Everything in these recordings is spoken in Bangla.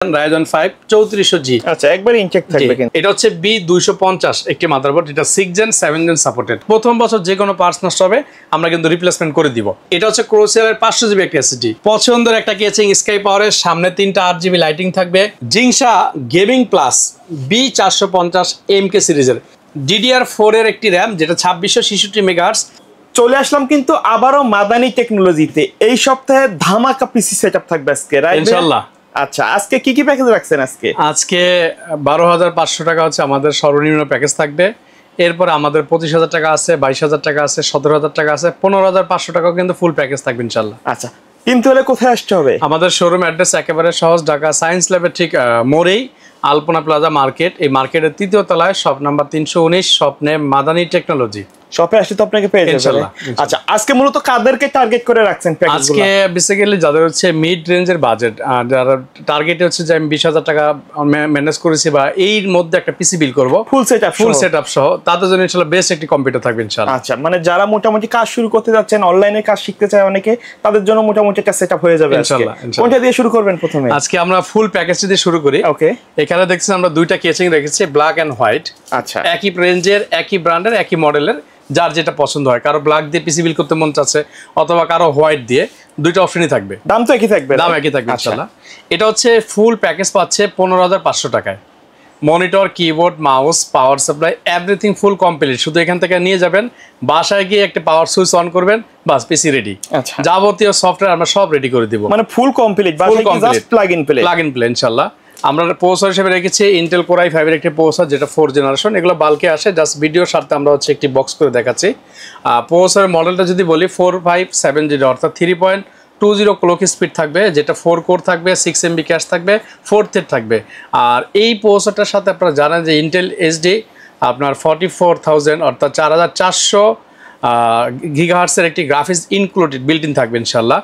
Ryzen 5 3400G আচ্ছা একবার ইনটেক থাকবে কিন্তু এটা হচ্ছে B250 একটি মাদারবোর্ড এটা 6 জেন 7 জেন সাপোর্টেড প্রথম বছর যে কোনো পার্টস নষ্ট হবে আমরা কিন্তু রিপ্লেসমেন্ট করে দিব এটা হচ্ছে ক্রোসিয়ারের 500GB একটা এসএসডি পছন্দের একটা কেচিং স্কাই পাওয়ারের সামনে 3টা 8GB লাইটিং থাকবে জিংসা গেমিং প্লাস B450 MK সিরিজের DDR4 এর একটি RAM যেটা 2666 মেগাহার্টজ চলে আসলাম কিন্তু আবারো মাদানি টেকনোলজিতে এই সপ্তাহে ধামাকা পিসি সেটআপ থাকবে আজকে রাইট ইনশাআল্লাহ আচ্ছা আজকে কি প্যাকেজ রাখছেন আজকে 12500 টাকা হচ্ছে আমাদের সর্বনিম্ন প্যাকেজ থাকবে এরপর আমাদের 25000 টাকা আছে 22000 টাকা আছে 17000 টাকা আছে 15500 টাকাও কিন্তু ফুল প্যাকেজ থাকবে ইনশাআল্লাহ আচ্ছা কিন্তু হলে কোথায় আসতে হবে আমাদের শোরুম অ্যাড্রেস একেবারে সহজ ঢাকা সায়েন্স ল্যাবের ঠিক মোড়েই আলপনা প্লাজা মার্কেট এই মার্কেটের তৃতীয় তলায় শপ নাম্বার 319 স্বপ্নে মাদানি টেকনোলজি শপে আসলে তো আপনাকে পেয়ে যাবেন আচ্ছা আজকে মূলত কাদেরকে টার্গেট করে রাখছেন প্যাকেজগুলো আজকে বেসিক্যালি যাদের হচ্ছে মিড রেঞ্জের বাজেট যারা টার্গেটে হচ্ছে যে আমি 20000 টাকা ম্যানেজ করেছি বা এর মধ্যে একটা পিসি বিল করব ফুল সেটআপ সহ তাদের জন্য ইনশাআল্লাহ বেস্ট একটি কম্পিউটার থাকবে ইনশাআল্লাহ আচ্ছা মানে যারা মোটামুটি কাজ শুরু করতে যাচ্ছেন অনলাইনে কাজ শিখতে চায় অনেকে তাদের জন্য মোটামুটি একটা সেটআপ হয়ে যাবে ইনশাআল্লাহ কোনটা দিয়ে শুরু করবেন প্রথমে আজকে আমরা ফুল প্যাকেজটি দিয়ে শুরু করি ওকে এখানে দেখছেন আমরা দুইটা কেচিং রেখেছি ব্ল্যাক এন্ড হোয়াইট আচ্ছা একই রেঞ্জের একই ব্র্যান্ডের একই মডেলের যার যেটা পছন্দ হয় কারো ব্ল্যাক দিয়ে পিসি বিল করতে মন চাচ্ছে অথবা কারো হোয়াইট দিয়ে দুইটা অপশনই থাকবে দাম তো একই থাকবে ইনশাআল্লাহ এটা হচ্ছে ফুল প্যাকেজ পাচ্ছে 15500 টাকায় monitor keyboard mouse power supply everything full complete শুধু এখান থেকে নিয়ে যাবেন বাসায় গিয়ে একটা পাওয়ার সুইচ অন করবেন বাস পিসি রেডি আচ্ছা যাবতীয় সফটওয়্যার আমরা সব রেডি করে দিব মানে ফুল কমপ্লিট বাসায় জাস্ট প্লাগ ইন প্লে ইনশাআল্লাহ আমরা প্রসেসর হিসেবে রেখেছি ইন্টেল কোর i5 এর একটি প্রসেসর যেটা 4 জেনারেশন এগুলো বালকে আসে জাস্ট ভিডিওর সাথে আমরা হচ্ছে একটি বক্স করে দেখাচ্ছি প্রসেসরের মডেলটা যদি বলি 4570 অর্থাৎ 3.20 ক্লক স্পিড থাকবে যেটা 4 কোর থাকবে 6 MB ক্যাশ থাকবে 4 থ্রেড থাকবে আর এই প্রসেসরটার সাথে আপনারা জানেন যে ইন্টেল এইচডি আপনার 44000 অর্থাৎ 4400 গিগাহার্টজের একটি গ্রাফিক্স ইনক্লুডেড বিল্ট ইন থাকবে ইনশাআল্লাহ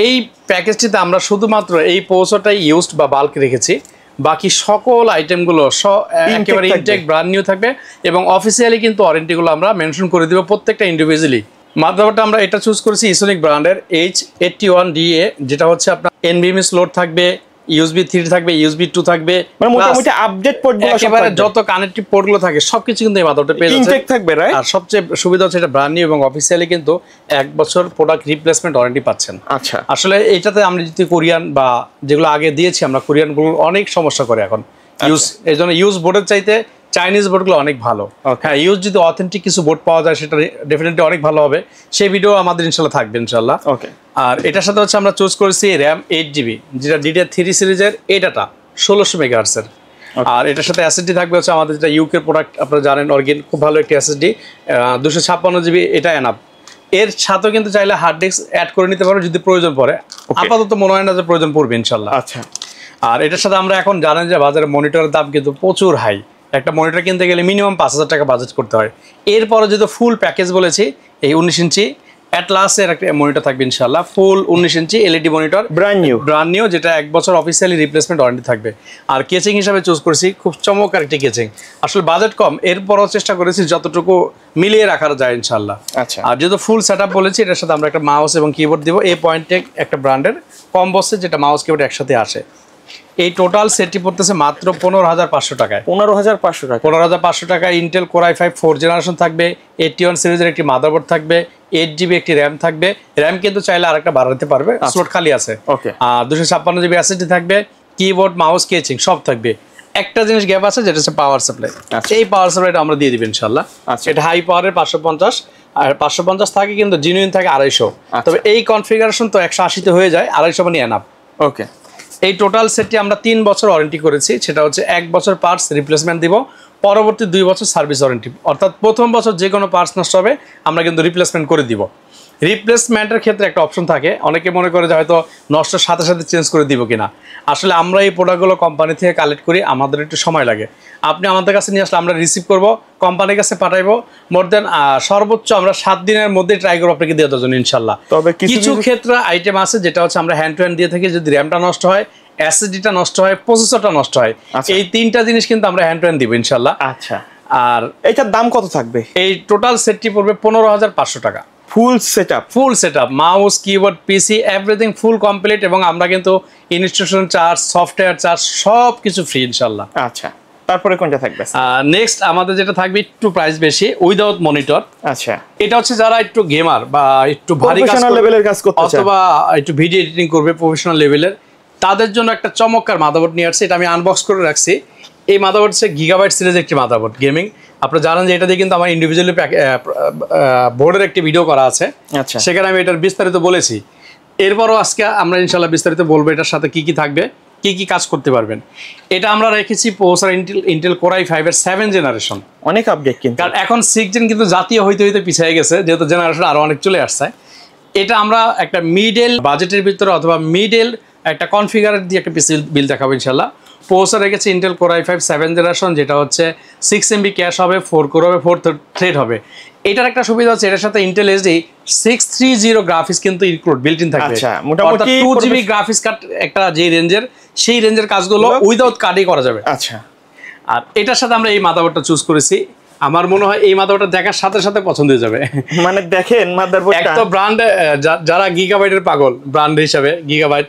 এই প্যাকেজটিতে আমরা শুধুমাত্র এই প্রসেসরটাই ইউজড বা বাল্ক রেখেছি বাকি সকল আইটেমগুলো একেবারে ইনটেক ব্র্যান্ড নিউ থাকবে এবং অফিসিয়ালি কিন্তু ওয়ারেন্টিগুলো আমরা মেনশন করে দিব প্রত্যেকটা ইন্ডিভিজুয়ালি মাদারবোর্ডটা আমরা এটা চুজ করেছি ইসোনিক ব্র্যান্ডের H81DA যেটা হচ্ছে আপনার NVMe স্লট থাকবে USB 3 থাকবে USB 2 থাকবে মানে মোটামুটি আপডেট পোর্টগুলো একেবারে যত কানেক্টিভ পোর্টগুলো থাকে সবকিছু কিন্তু এই মাদারবোর্ডে পেয়ে যাচ্ছে ইনটেক থাকবে রাইট আর সবচেয়ে সুবিধা হচ্ছে এটা ব্র্যান্ড নিউ এবং অফিসিয়ালি কিন্তু 1 বছর প্রোডাক্ট রিপ্লেসমেন্ট ওয়ারেন্টি পাচ্ছেন আচ্ছা আসলে এটাতে আমরা যদি কোরিয়ান বা যেগুলো আগে দিয়েছি আমরা কোরিয়ানগুলো অনেক সমস্যা করে এখন ইউজ এইজন্য ইউজ বোর্ডের চাইতে চাইনিজ বোর্ডগুলো অনেক ভালো হ্যাঁ ইউজ যদি অথেন্টিক কিছু বোর্ড পাওয়া যায় সেটা ডেফিনেটলি অনেক ভালো হবে সেই ভিডিও আমাদের ইনশাআল্লাহ থাকবে ইনশাআল্লাহ ওকে আর এটার সাথে হচ্ছে আমরা চুজ করেছি RAM 8GB যেটা DDR3 সিরিজের এই ডাটা 1600 মেগাহার্টজের আর এটার সাথে এসএসডি থাকবে হচ্ছে আমাদের যেটা ইউকে প্রোডাক্ট আপনারা জানেন অর্গেন খুব ভালো একটি এসএসডি 256GB এটা এনাফ এর সাথেও কিন্তু চাইলে হার্ড ডিস্ক অ্যাড করে নিতে পারো যদি প্রয়োজন পড়ে আপাতত মনে হয় না যে প্রয়োজন পড়বে ইনশাআল্লাহ আচ্ছা আর এটার সাথে আমরা এখন জানেন যে বাজারে মনিটরের দাম কিন্তু প্রচুর হাই একটা মনিটর কিনতে গেলে মিনিমাম 5000 টাকা বাজেট করতে হয় এরপরে যদি ফুল প্যাকেজ বলেছি এই 19 ইঞ্চি অ্যাটলাসের একটা মনিটর থাকবে ইনশাআল্লাহ ফুল 19 inch LED monitor brand new যেটা 1 বছর অফিসিয়ালি রিপ্লেসমেন্ট ওয়ারেন্টি থাকবে আর কেচিং হিসাবে চুজ করেছি খুব চমৎকার একটি কেচিং আসলে বাজেট কম এরপরও চেষ্টা করেছি যতটুকু মিলিয়ে রাখা যায় ইনশাআল্লাহ আচ্ছা আর যেহেতু ফুল সেটআপ বলেছি এটার সাথে আমরা একটা মাউস এবং কিবোর্ড দিব এই পয়েন্টে একটা ব্র্যান্ডের কম্বোসে যেটা মাউস কিবোর্ড একসাথে আসে এই টোটাল সেটটি পড়তেছে মাত্র 15500 টাকায় 15500 টাকা ইন্টেল কোর i5 4 জেনারেশন থাকবে 81 সিরিজের একটি মাদারবোর্ড থাকবে 8GB একটি RAM থাকবে RAM কিন্তু চাইলে আরেকটা বাড়াতে পারবে স্লট খালি আছে ওকে আর 256GB এসএসডি থাকবে কিবোর্ড মাউস কেচিং সব থাকবে একটা জিনিস গ্যাপ আছে যেটা হচ্ছে পাওয়ার সাপ্লাই এই পাওয়ার সাপ্লাইটা আমরা দিয়ে দিব ইনশাআল্লাহ এটা হাই পাওয়ারের 550 আর 550 থাকে কিন্তু জেনুইন থাকে 250 তবে এই কনফিগারেশন তো 180 তে হয়ে যায় 250 মানে এনাফ ওকে এই টোটাল সেটটি আমরা 3 বছর ওয়ারেন্টি করেছি সেটা হচ্ছে 1 বছর পার্টস রিপ্লেসমেন্ট দিব পরবর্তী 2 বছর সার্ভিস ওয়ারেন্টি অর্থাৎ প্রথম বছর যে কোনো পার্টস নষ্ট হবে আমরা কিন্তু রিপ্লেসমেন্ট করে দিব রিপ্লেসমেন্টের ক্ষেত্রে একটা অপশন থাকে অনেকে মনে করে যে হয়তো নষ্টের সাথে সাথে চেঞ্জ করে দিব কিনা আসলে আমরা এই প্রোডাক্টগুলো কোম্পানি থেকে কালেক্ট করি আমাদের একটু সময় লাগে আপনি আমাদের কাছে নিয়ে আসলে আমরা রিসিভ করব কোম্পানির কাছে পাঠাইবো মোর দেন সর্বোচ্চ আমরা 7 দিনের মধ্যে ট্রাই করব আপনাকে দিয়ে দেওয়ার জন্য ইনশাআল্লাহ তবে কিছু ক্ষেত্রে আইটেম আছে যেটা হচ্ছে আমরা হ্যান্ড টু হ্যান্ড দিয়ে থাকি যদি র্যামটা নষ্ট হয় এসএসডিটা নষ্ট হয় প্রসেসরটা নষ্ট হয় এই তিনটা জিনিস কিন্তু আমরা হ্যান্ড টু হ্যান্ড দিব ইনশাআল্লাহ আচ্ছা আর এটার দাম কত থাকবে এই টোটাল সেটটি পড়বে 15500 টাকা ফুল সেটআপ মাউস কিবোর্ড পিসি এভরিথিং ফুল কমপ্লিট, এবং আমরা কিন্তু ইনস্টলেশন চার্জ সফটওয়্যার চার্জ সব কিছু ফ্রি ইনশাআল্লাহ। আচ্ছা, তারপরে কোনটা থাকবে? নেক্সট আমাদের যেটা থাকবে একটু প্রাইস বেশি, উইদাউট মনিটর। আচ্ছা, এটা হচ্ছে যারা একটু গেমার বা একটু ভারী লেভেলের কাজ করতে চায় অথবা একটু ভিডিও এডিটিং করবে প্রফেশনাল লেভেলের, তাদের জন্য একটা চমৎকার মাদারবোর্ড নিয়ে আসছে। এটা আমি আনবক্স করে রাখছি। এই মাদারবোর্ড হচ্ছে গিগাবাইট সিরিজের একটি মাদারবোর্ড গেমিং। আপনারা জানেন যে এটা দিয়ে কিন্তু আমার ইন্ডিভিজুয়ালি বোর্ডের একটি ভিডিও করা আছে, আচ্ছা, সেখানে আমি এটার বিস্তারিত বলেছি। এরপরও আজকে আমরা ইনশাল্লাহ বিস্তারিত বলবো এটার সাথে কি কি থাকবে, কি কি কাজ করতে পারবেন। এটা আমরা রেখেছি প্রসেসর ইন্টেল কোর i5 এর 7 জেনারেশন। অনেক আপডেট কিন্তু, কারণ এখন 6 জেন কিন্তু জাতীয় হইতে হইতে পিছিয়ে গেছে, যেহেতু জেনারেশন আরো অনেক চলে আসছে। এটা আমরা একটা মিডল বাজেটের ভিতরে অথবা মিডল একটা কনফিগারের দিয়ে একটা পিসি বিল দেখাবো ইনশাল্লাহ। প্রসেসর রেখেছে ইন্টেল কোর i5 7 জেনারেশন, যেটা হচ্ছে 6 MB ক্যাশ হবে, 4 কোর হবে, 4 থ্রেড হবে। এটার একটা সুবিধা হচ্ছে এটার সাথে ইন্টেল HD 630 গ্রাফিক্স কিন্তু ইনক্লুড বিল্ট ইন থাকবে। আচ্ছা, মোটামুটি 2GB গ্রাফিক্স কার্ড একটা যে রেঞ্জের, সেই রেঞ্জের কাজগুলো উইদাউট কার্ডই করা যাবে। আচ্ছা, আর এটার সাথে আমরা এই মাদারবোর্ডটা চুজ করেছি। আমার মনে হয় এই মাদারবোর্ডটা দেখার সাথে সাথে পছন্দ হয়ে যাবে। মানে দেখেন মাদারবোর্ডটা, একটা ব্র্যান্ড, যারা গিগাবাইটের পাগল ব্র্যান্ড হিসাবে গিগাবাইট,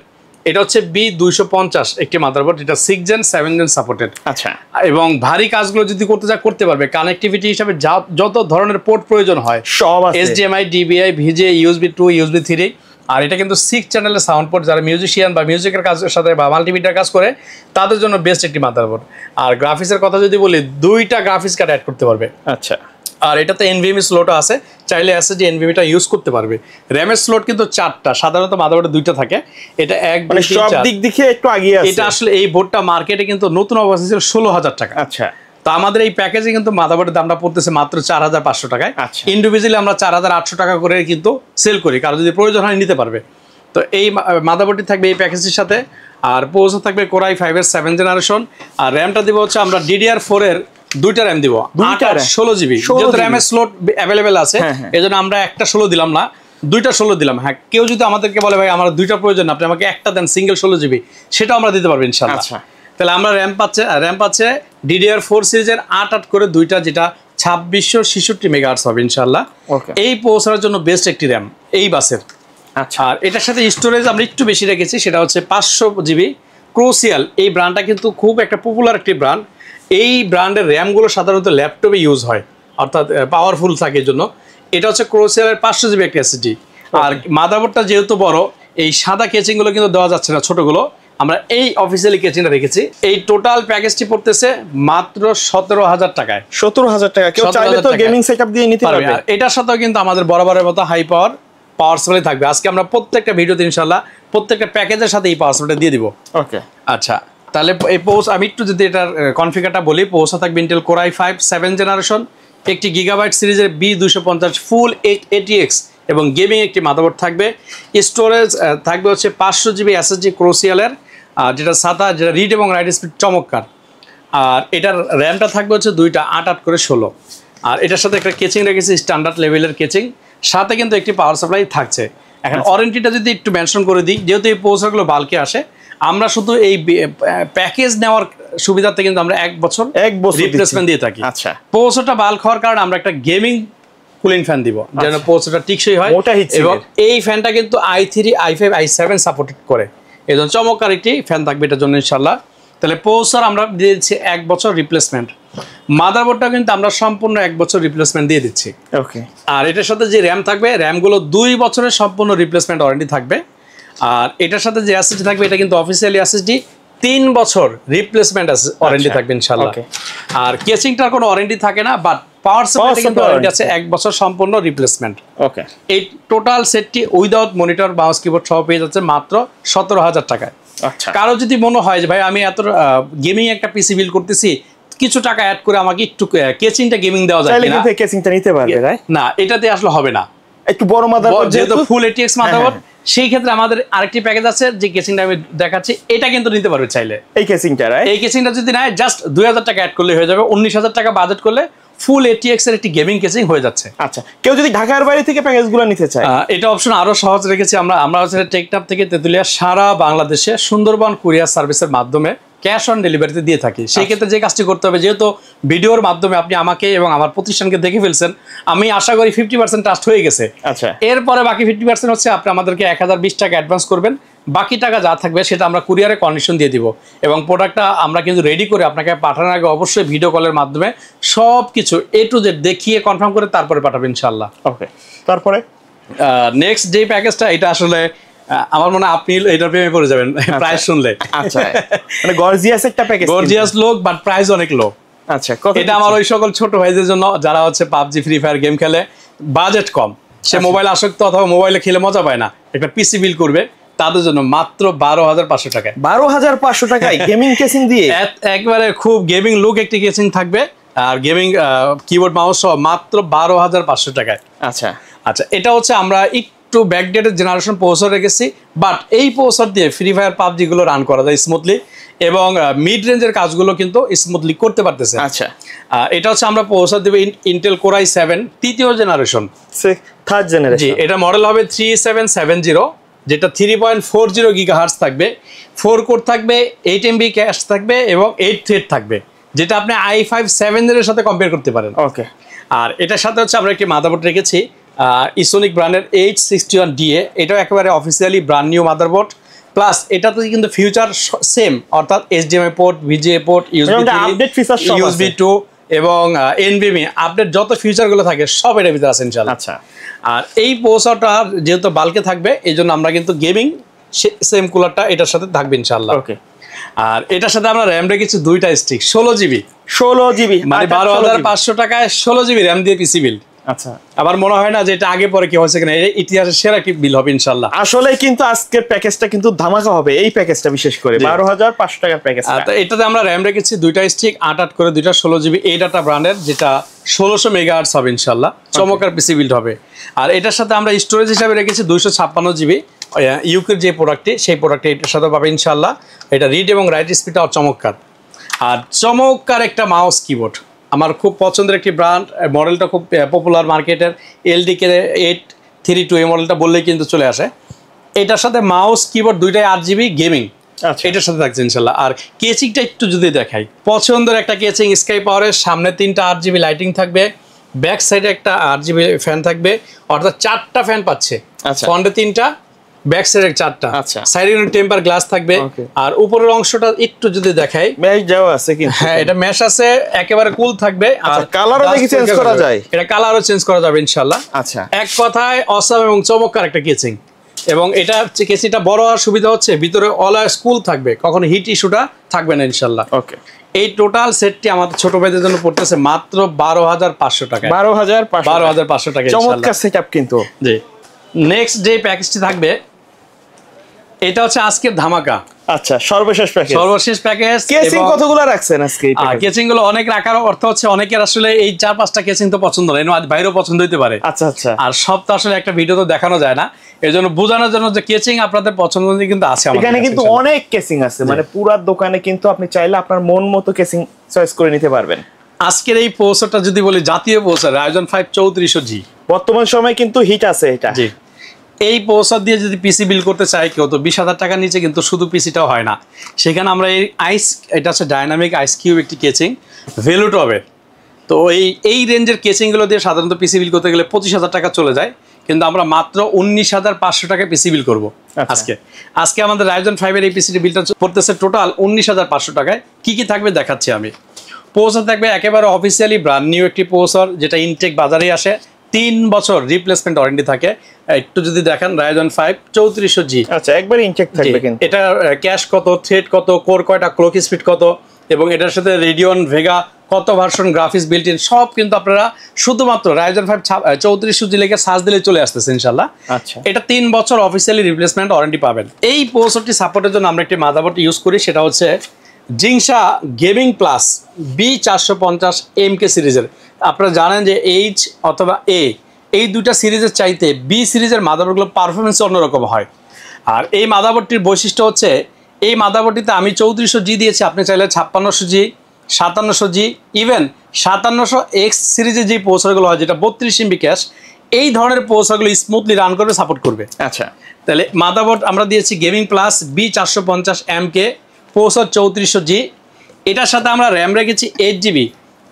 এটা হচ্ছে B250 একটি মাদারবোর্ড, এটা 6 জেন 7 জেন সাপোর্টেড। আচ্ছা, এবং ভারী কাজগুলো যদি করতে চায় করতে পারবে। কানেক্টিভিটি হিসাবে যত ধরনের পোর্ট প্রয়োজন হয় সব আছে, HDMI, DVI, VGA, USB 2, USB 3। আর এটা কিন্তু 6 চ্যানেলের সাউন্ড পোর্ট, যারা মিউজিশিয়ান বা মিউজিকের কাজের সাথে বা মাল্টিমিডিয়ার কাজ করে তাদের জন্য বেস্ট একটি মাদারবোর্ড। আর গ্রাফিক্সের কথা যদি বলি, 2টা গ্রাফিক্স কার্ড অ্যাড করতে পারবে। আচ্ছা, আর এটাতে NVMe স্লটও আছে, চাইলে SSD NVMeটা ইউজ করতে পারবে। র্যামের স্লট কিন্তু 4টা, সাধারণত মাদারবোর্ডে 2টা থাকে। এটা এক মানে সব দিক দেখে একটু আগিয়ে আছে। এটা আসলে এই বোর্ডটা মার্কেটে কিন্তু নতুন অবস্থা ছিল 16,000 টাকা। আচ্ছা, তো আমাদের এই প্যাকেজে কিন্তু মাদারবোর্ডের দামটা পড়তেছে মাত্র 4,500 টাকায়। আচ্ছা, ইন্ডিভিজুয়ালি আমরা 4,800 টাকা করে কিন্তু সেল করি, কারো যদি প্রয়োজন হয় নিতে পারবে। তো এই মাদারবোর্ডটি থাকবে এই প্যাকেজের সাথে। আর প্রসেসর থাকবে কোর i5 এর 7 জেনারেশন। আর র্যামটা দিব হচ্ছে আমরা DDR4 এর 2টা র্যাম দিব, 8 আর 16 GB। যেহেতু র্যামের স্লট অ্যাভেলেবেল আছে, এজন্য আমরা একটা 16 দিলাম না, 2টা 16 দিলাম। হ্যাঁ, কেউ যদি আমাদেরকে বলে ভাই আমার 2টা প্রয়োজন, আপনি আমাকে একটা দেন সিঙ্গেল 16 GB, সেটাও আমরা দিতে পারবো ইনশাআল্লাহ। আচ্ছা, তাহলে আমরা র্যাম পাচ্ছে DDR4 সিরিজের 8 করে 2টা, যেটা 2666 মেগাহার্টজ হবে ইনশাআল্লাহ। এই প্রসেসরের জন্য বেস্ট একটি র্যাম এই বাসের। আচ্ছা, আর এটার সাথে স্টোরেজ আমরা একটু বেশি রেখেছি, সেটা হচ্ছে 500 GB। ক্রোসিয়াল এই ব্র্যান্ডটা কিন্তু খুব একটা পপুলার একটি ব্র্যান্ড। এই ব্র্যান্ডের র্যামগুলো সাধারণত ল্যাপটপে ইউজ হয়, অর্থাৎ পাওয়ারফুল থাকে জন্য। এটা হচ্ছে ক্রোসিয়ালের 500 GB একটা SSD। আর মাদারবোর্ডটা যেহেতু বড়, এই সাদা কেচিংগুলো কিন্তু দেওয়া যাচ্ছে না, ছোটগুলো আমরা এই অফিসিয়ালি কেচিংটা রেখেছি। এই টোটাল প্যাকেজটি পড়তেছে মাত্র 17,000 টাকায়। 17,000 টাকা, কেউ চাইলে তো গেমিং সেটআপ দিয়ে নিতে পারবে। আর এটার সাথেও কিন্তু আমাদের বরাবরের মতো হাই পাওয়ার সাপ্লাই থাকবে। আজকে আমরা প্রত্যেকটা ভিডিওতে ইনশাআল্লাহ প্রত্যেকটা প্যাকেজের সাথে এই পাওয়ার সাপ্লাইটা দিয়ে দিব। ওকে, আচ্ছা, তাহলে এই আমি একটু যদি এটার কনফিগারটা বলি, প্রসেসর থাকবে ইন্টেল কোর i5 7 জেনারেশন, একটি গিগাবাইট সিরিজের B250 ফুল ATX এবং গেমিং একটি মাদারবোর্ড থাকবে। স্টোরেজ থাকবে হচ্ছে 500 GB SSD ক্রোসিয়ালের, যেটা SATA, যেটা রিড এবং রাইট স্পিড চমৎকার। আর এটার র্যামটা থাকবে হচ্ছে 2টা 8 করে 16। আর এটার সাথে একটা কেচিং রেখেছি, স্ট্যান্ডার্ড লেভেলের কেচিং, সাথে কিন্তু একটি পাওয়ার সাপ্লাই থাকছে। এখন ওয়ারেন্টিটা যদি একটু মেনশন করে দিই, যেহেতু এই প্রসেসরগুলো বাল্কে আসে, আমরা শুধু এই প্যাকেজ নেওয়ার সুবিধাতে কিন্তু আমরা 1 বছর রিপ্লেসমেন্ট দিয়ে থাকি। আচ্ছা, প্রসেসরটা বাল্ক হওয়ার কারণে আমরা একটা গেমিং কুলিং ফ্যান দিব, যেন প্রসেসরটা টিকসই হয়। এবং এই ফ্যানটা কিন্তু i3, i5, i7 সাপোর্টেড করে, এই জন্য চমৎকার একটি ফ্যান থাকবে এটার জন্য ইনশাল্লাহ। তাহলে প্রসেসর আমরা দিয়ে দিচ্ছি 1 বছর রিপ্লেসমেন্ট। মাদারবোর্ডটা কিন্তু আমরা সম্পূর্ণ 1 বছর রিপ্লেসমেন্ট দিয়ে দিচ্ছি। ওকে, আর এটার সাথে যে র্যাম থাকবে, র্যামগুলো 2 বছরের সম্পূর্ণ রিপ্লেসমেন্ট ওয়ারেন্টি থাকবে। আর এটার সাথে যে SSD থাকবে, এটা কিন্তু অফিসিয়ালি SSD 3 বছর রিপ্লেসমেন্ট ওয়ারেন্টি থাকবে ইনশাআল্লাহ। আর কেচিংটার কোনো ওয়ারেন্টি থাকে না, বাট পাওয়ার সাপ্লাইটা কিন্তু ওয়ারেন্টি আছে 1 বছর সম্পূর্ণ রিপ্লেসমেন্ট। ওকে, এই টোটাল সেটটি উইদাউট মনিটর মাউস কিবোর্ড সহ পেয়ে যাচ্ছে মাত্র 17,000 টাকায়। আচ্ছা, কারো যদি মনে হয় যে ভাই আমি এত গেমিং একটা পিসি বিল করতেছি, কিছু টাকা অ্যাড করে আমাকে একটু কেচিংটা গেমিং দেওয়া যায় কিনা, তাহলে কেচিংটা নিতে পারবে না, এটাতে আসলে হবে না। একটু বড় মাদারবোর্ড, যেহেতু ফুল ATX মাদারবোর্ড, সেই ক্ষেত্রে আমাদের আরেকটি প্যাকেজ আছে, যে কেচিংটা আমি দেখাচ্ছি, এটা কিন্তু নিতে পারবে চাইলে। এই কেচিংটা যদি নেয়, জাস্ট 2,000 টাকা অ্যাড করলে হয়ে যাবে। 19,000 টাকা বাজেট করলে ফুল ATX এর একটি গেমিং কেচিং হয়ে যাচ্ছে। আচ্ছা, কেউ যদি ঢাকার বাইরে থেকে প্যাকেজগুলো নিতে চায়, এটা অপশন আরো সহজ রেখেছি আমরা হচ্ছে টেকটাপ থেকে তেতুলিয়া সারা বাংলাদেশে সুন্দরবন কুরিয়ার সার্ভিসের মাধ্যমে ক্যাশ অন ডেলিভারিতে দিয়ে থাকি। সেই ক্ষেত্রে যে কাজটি করতে হবে, যেহেতু ভিডিওর মাধ্যমে আপনি আমাকে এবং আমার প্রতিষ্ঠানকে দেখে ফেলছেন, আমি আশা করি 50% ট্রাস্ট হয়ে গেছে। আচ্ছা, এরপরে বাকি 50% হচ্ছে আপনি আমাদেরকে 1020 টাকা অ্যাডভান্স করবেন, বাকি টাকা যা থাকবে সেটা আমরা কুরিয়ারে কন্ডিশন দিয়ে দিব এবং প্রোডাক্টটা আমরা কিন্তু রেডি করে আপনাকে পাঠানোর আগে অবশ্যই ভিডিও কলের মাধ্যমে সব কিছু A to Z দেখিয়ে কনফার্ম করে তারপরে পাঠাবেন ইনশাআল্লাহ। ওকে, তারপরে নেক্সট যে প্যাকেজটা, এটা আসলে আমার মনে হয় আপনি এটার প্রেমে পড়ে যাবেন প্রাইস শুনলে। আচ্ছা, মানে গর্জিয়াস একটা প্যাকেজ, গর্জিয়াস লোক বাট প্রাইস অনেক লো। আচ্ছা, এটা আমার ওই সকল ছোট ভাইদের জন্য যারা হচ্ছে পাবজি ফ্রি ফায়ার গেম খেলে, বাজেট কম, সে মোবাইল আসক্ত অথবা মোবাইলে খেলে মজা পায় না, একটা পিসি বিল করবে, তাদের জন্য মাত্র 12,500 টাকায়। 12,500 টাকায় গেমিং কেসিং দিয়ে একবারে খুব গেমিং লুক একটি কেসিং থাকবে আর গেমিং কিবোর্ড মাউস সহ মাত্র 12,500 টাকায়। আচ্ছা আচ্ছা, এটা হচ্ছে আমরা একটু ব্যাকডেটেড জেনারেশন প্রসেসর রেখেছি, বাট এই প্রসেসর দিয়ে ফ্রি ফায়ার পাবজি গুলো রান করা যায় স্মুথলি এবং মিড রেঞ্জের কাজগুলো কিন্তু স্মুথলি করতে পারতেছে। আচ্ছা, এটা হচ্ছে আমরা প্রসেসর দেব ইন্টেল কোর i7 তৃতীয় জেনারেশন, থার্ড জেনারেশন। জি, এটা মডেল হবে 3770, যেটা 3.40 গিগাহার্টজ থাকবে, 4 কোর থাকবে, 8 MB ক্যাশ থাকবে এবং 8 থ্রেড থাকবে, যেটা আপনি i5 7 এর সাথে কম্পেয়ার করতে পারেন। ওকে, আর এটার সাথে হচ্ছে আমরা একটি মাদারবোর্ড রেখেছি ইসোনিক ব্র্যান্ডের H61DA, এটাও একেবারে officially brand new motherboard. Plus এটাতে কিন্তু ফিউচার সেম, অর্থাৎ HDMI port, VGA port, USB 2 এবং NVMe আপডেট যত ফিউচারগুলো থাকে সব এটার ভিতরে আছে ইনশাআল্লাহ। আচ্ছা, আর এই প্রসেসরটা যেহেতু বাল্কে থাকবে, এই জন্য আমরা কিন্তু গেমিং সেম কুলারটা এটার সাথে থাকবে ইনশাআল্লাহ। ওকে, আর এটার সাথে আমরা র্যাম রেখেছি 2টা স্টিক 16GB, মানে 12,500 টাকায় 16GB র্যাম দিয়ে পিসি বিল। আচ্ছা, আবার মনে হয় না যে এটা আগে পরে কি হয়েছে কিনা, এটা ইতিহাসের সেরা একটি বিল হবে ইনশাআল্লাহ। আসলে কিন্তু আজকের প্যাকেজটা কিন্তু ধামাকা হবে, এই প্যাকেজটা বিশেষ করে 12,500 টাকার প্যাকেজ। এটাতে আমরা র্যাম রেখেছি 2টা স্টিক 8 করে 2টা 16GB, এই ডাটা ব্র্যান্ডের, যেটা 1600 মেগাহার্টজ হবে ইনশাআল্লাহ, চমৎকার পিসি বিল্ড হবে। আর এটার সাথে আমরা স্টোরেজ হিসাবে রেখেছি 256GB, ইউকের যে প্রোডাক্টটি সেই প্রোডাক্টটি এটার সাথে পাবে ইনশাআল্লাহ। এটা রিড এবং রাইট স্পিডটাও চমৎকার, আর চমৎকার একটা মাউস কিবোর্ড, আমার খুব পছন্দের একটি ব্র্যান্ড, মডেলটা খুব পপুলার মার্কেটের, LDK 832, এই মডেলটা বললেই কিন্তু চলে আসে। এটার সাথে মাউস কিবোর্ড 2টাই 8GB গেমিং এটার সাথে থাকছে ইনশাল্লাহ। আর কেচিংটা একটু যদি দেখাই, পছন্দের একটা কেচিং, স্কাই পাওয়ারের, সামনে 3টা 8GB লাইটিং থাকবে, ব্যাক সাইডে একটা 8GB ফ্যান থাকবে, অর্থাৎ 4টা ফ্যান পাচ্ছে, ফ্রন্টে 3টা, ব্যাক সাইডে 4টা, সাইডে টেম্পার গ্লাস থাকবে। আর উপরের অংশটা একটু যদি দেখাই, ম্যাশ দেওয়া আছে কিন্তু, হ্যাঁ এটা ম্যাশ আছে, একেবারে কুল থাকবে। আর কালারও দেখি চেঞ্জ করা যায়, এটা কালারও চেঞ্জ করা যাবে ইনশাআল্লাহ। আচ্ছা, এক কথায় অসাম এবং চমৎকার একটা কেচিং, এবং এটা কেচিংটা বড় হওয়ার সুবিধা হচ্ছে ভিতরে অলওয়েজ কুল থাকবে, কখনো হিট ইস্যুটা থাকবে না ইনশাআল্লাহ। ওকে, এই টোটাল সেটটি আমাদের ছোট ভাইদের জন্য পড়তেছে মাত্র 12,500 টাকা। 12,500 টাকা, চমৎকার সেটআপ কিন্তু। জি, নেক্সট যে প্যাকেজটি থাকবে এটা হচ্ছে আজকের ধামাকা। আচ্ছা, সর্বশেষ প্যাকেজ। কেচিং কতগুলো রাখছেন আজকে? এই কেচিং গুলো অনেক রাখার অর্থ হচ্ছে অনেকের আসলে এই 4-5টা কেচিং তো পছন্দ না, বাইরেও পছন্দ হইতে পারে। আচ্ছা আচ্ছা, আর সব তো আসলে একটা ভিডিও তো দেখানো যায় না, এই জন্য বোঝানোর জন্য যে কেচিং আপনাদের পছন্দ কিন্তু আছে আমাদের এখানে কিন্তু অনেক কেচিং আছে, মানে পুরো দোকানে কিন্তু আপনি চাইলে আপনার মন মতো কেচিং চয়েস করে নিতে পারবেন। আজকের এই প্রসেসরটা যদি বলি, জাতীয় প্রসেসর Ryzen 5 3400G, বর্তমান সময়ে কিন্তু হিট আছে এটা। জি, এই প্রসেসর দিয়ে যদি পিসি বিল করতে চাই কেউ, তো 20,000 টাকার নিচে কিন্তু শুধু পিসিটাও হয় না। সেখানে আমরা এটা হচ্ছে ডাইনামিক আইস কিউব একটি কেচিং, ভেলুটবের। তো এই রেঞ্জের কেচিংগুলো দিয়ে সাধারণত পিসি বিল করতে গেলে 25,000 টাকা চলে যায়, কিন্তু আমরা মাত্র 19,500 টাকায় পিসি বিল করবো আজকে আমাদের Ryzen 5 এর এই পিসিটি বিলটা পড়তেছে টোটাল 19,500 টাকায়। কি কি থাকবে দেখাচ্ছি আমি। প্রসেসর থাকবে একেবারে অফিসিয়ালি ব্র্যান্ড নিউ একটি প্রসেসর, যেটা ইনটেক বাজারে আসে, 3 বছর রিপ্লেসমেন্ট ওয়ারেন্টি থাকে। একটু যদি দেখেন Ryzen 5 3400G, আচ্ছা, একবার ইনটেক থাকবে কিন্তু। এটা ক্যাশ কত, থ্রেড কত, কোর কয়টা, ক্লক স্পিড কত, এবং এটার সাথে রেডিয়ন ভেগা কত ভার্সন, গ্রাফিক্স বিল্ট ইন সব কিন্তু আপনারা শুধুমাত্র Ryzen 5 3400G লিখে সার্চ দিলে চলে আসতেছে ইনশাআল্লাহ। আচ্ছা, এটা 3 বছর অফিসিয়ালি রিপ্লেসমেন্ট ওয়ারেন্টি পাবেন। এই প্রসেসরটি সাপোর্টের জন্য আমরা একটি মাদারবোর্ড ইউজ করি, সেটা হচ্ছে জিংসা গেমিং প্লাস B450MK সিরিজের। আপনারা জানেন যে H অথবা A এই দুইটা সিরিজের চাইতে B সিরিজের মাদারবোর্ডগুলো পারফরমেন্স অন্যরকম হয়। আর এই মাদারবোর্ডটির বৈশিষ্ট্য হচ্ছে, এই মাদারবোর্ডটিতে আমি 3400G দিয়েছি, আপনি চাইলে 5600G, 5700G, ইভেন 5700X সিরিজের যে প্রসেসরগুলো হয়, যেটা 32 MB ক্যাশ, এই ধরনের প্রসেসরগুলো স্মুথলি রান করবে, সাপোর্ট করবে। আচ্ছা, তাহলে মাদারবোর্ড আমরা দিয়েছি gaming plus B450MK, processor 3400G। এটার সাথে আমরা র্যাম রেখেছি 8GB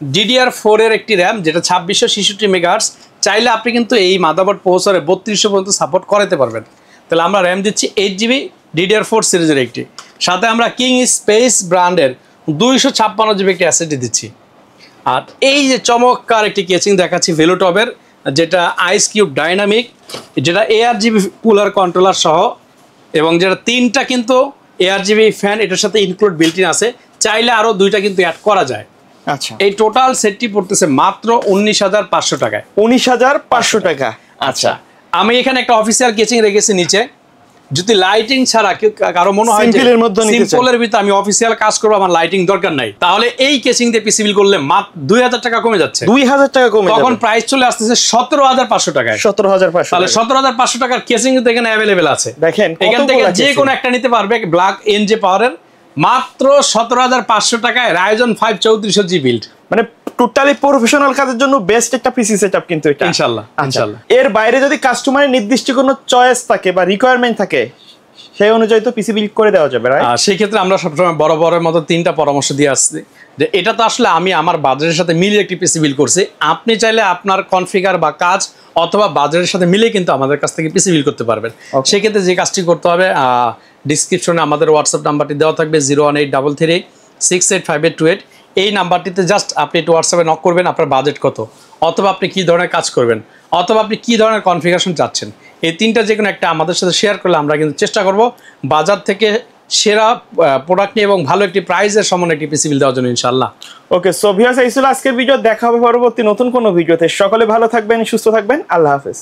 DDR4 এর একটি র্যাম, যেটা 2666 মেগাহার্টজ। চাইলে আপনি কিন্তু এই মাদারবোর্ড প্রসেসরে 3200 পর্যন্ত সাপোর্ট করাতে পারবেন। তাহলে আমরা র্যাম দিচ্ছি 8GB DDR4 সিরিজের একটি, সাথে আমরা কিং স্পেস ব্র্যান্ডের 256GB একটি অ্যাসেটি দিচ্ছি। আর এই যে চমৎকার একটি কেচিং দেখাচ্ছি ভেলোটপের, যেটা আইস কিউব ডাইনামিক, যেটা ARGB কুলার কন্ট্রোলার সহ, এবং যেটা 3টা কিন্তু ARGB ফ্যান এটার সাথে ইনক্লুড বিল্ট ইন আছে, চাইলে আরও 2টা কিন্তু অ্যাড করা যায়। আচ্ছা, এই টোটাল সেটটি পড়তেছে মাত্র 19,500 টাকায়। 19,500 টাকা। আচ্ছা, আমি এখানে একটা অফিসিয়াল কেচিং রেখেছি নিচে, যদি লাইটিং ছাড়া কেউ কারো মনে হয় সিম্পলের মধ্যে সিম্পলের ভিতরে আমি অফিসিয়াল কাজ করবো, আমার লাইটিং দরকার নাই, তাহলে এই কেচিং দিয়ে পিসি বিল করলে মাত্র 2,000 টাকা কমে যাচ্ছে। 2,000 টাকা কমে যাবে, তখন প্রাইস চলে আসতেছে 17,500 টাকায়। 17,500। তাহলে 17,500 টাকার কেচিং কিন্তু এখানে অ্যাভেলেবেল আছে। দেখেন এখান থেকে যে কোনো একটা নিতে পারবে, ব্ল্যাক এনজে পাওয়ারের, মাত্র 17,500 টাকায় রাইজন 5 3400G বিল্ড। মানে টোটালি প্রফেশনাল কাজের জন্য বেস্ট একটা পিসি সেটআপ কিন্তু এটা, ইনশাআল্লাহ ইনশাআল্লাহ। এর বাইরে যদি কাস্টমারের নির্দিষ্ট কোনো চয়েস থাকে বা রিকোয়ারমেন্ট থাকে, সেই অনুযায়ী তো পিসি বিল্ড করে দেওয়া যাবে, রাইট? সেই ক্ষেত্রে আমরা সবসময় বড় বড়ের মতো 3টা পরামর্শ দিয়ে আসছি, যে এটা তো আসলে আমি আমার বাজারের সাথে মিলিয়ে একটি পিসি বিল করছি। আপনি চাইলে আপনার কনফিগার বা কাজ অথবা বাজারের সাথে মিলিয়ে কিন্তু আমাদের কাছ থেকে পিসি বিল করতে পারবেন। সেক্ষেত্রে যে কাজটি করতে হবে, ডিসক্রিপশনে আমাদের হোয়াটসঅ্যাপ নাম্বারটি দেওয়া থাকবে 01833685828। এই নাম্বারটিতে জাস্ট আপনি একটু হোয়াটসঅ্যাপে নক করবেন আপনার বাজেট কত, অথবা আপনি কী ধরনের কাজ করবেন, অথবা আপনি কী ধরনের কনফিগারেশন চাচ্ছেন। এই 3টা যে কোনো একটা আমাদের সাথে শেয়ার করলে আমরা কিন্তু চেষ্টা করব বাজার থেকে সেরা প্রোডাক্ট নিয়ে এবং ভালো একটি প্রাইসের সমান একটি পিসি বিল দেওয়ার জন্য, ইনশাআল্লাহ। ওকে, সো ভিউয়ার্স, এই ছিল আজকের ভিডিও। দেখা হবে পরবর্তী নতুন কোনো ভিডিওতে। সকলে ভালো থাকবেন, সুস্থ থাকবেন। আল্লাহ হাফেজ।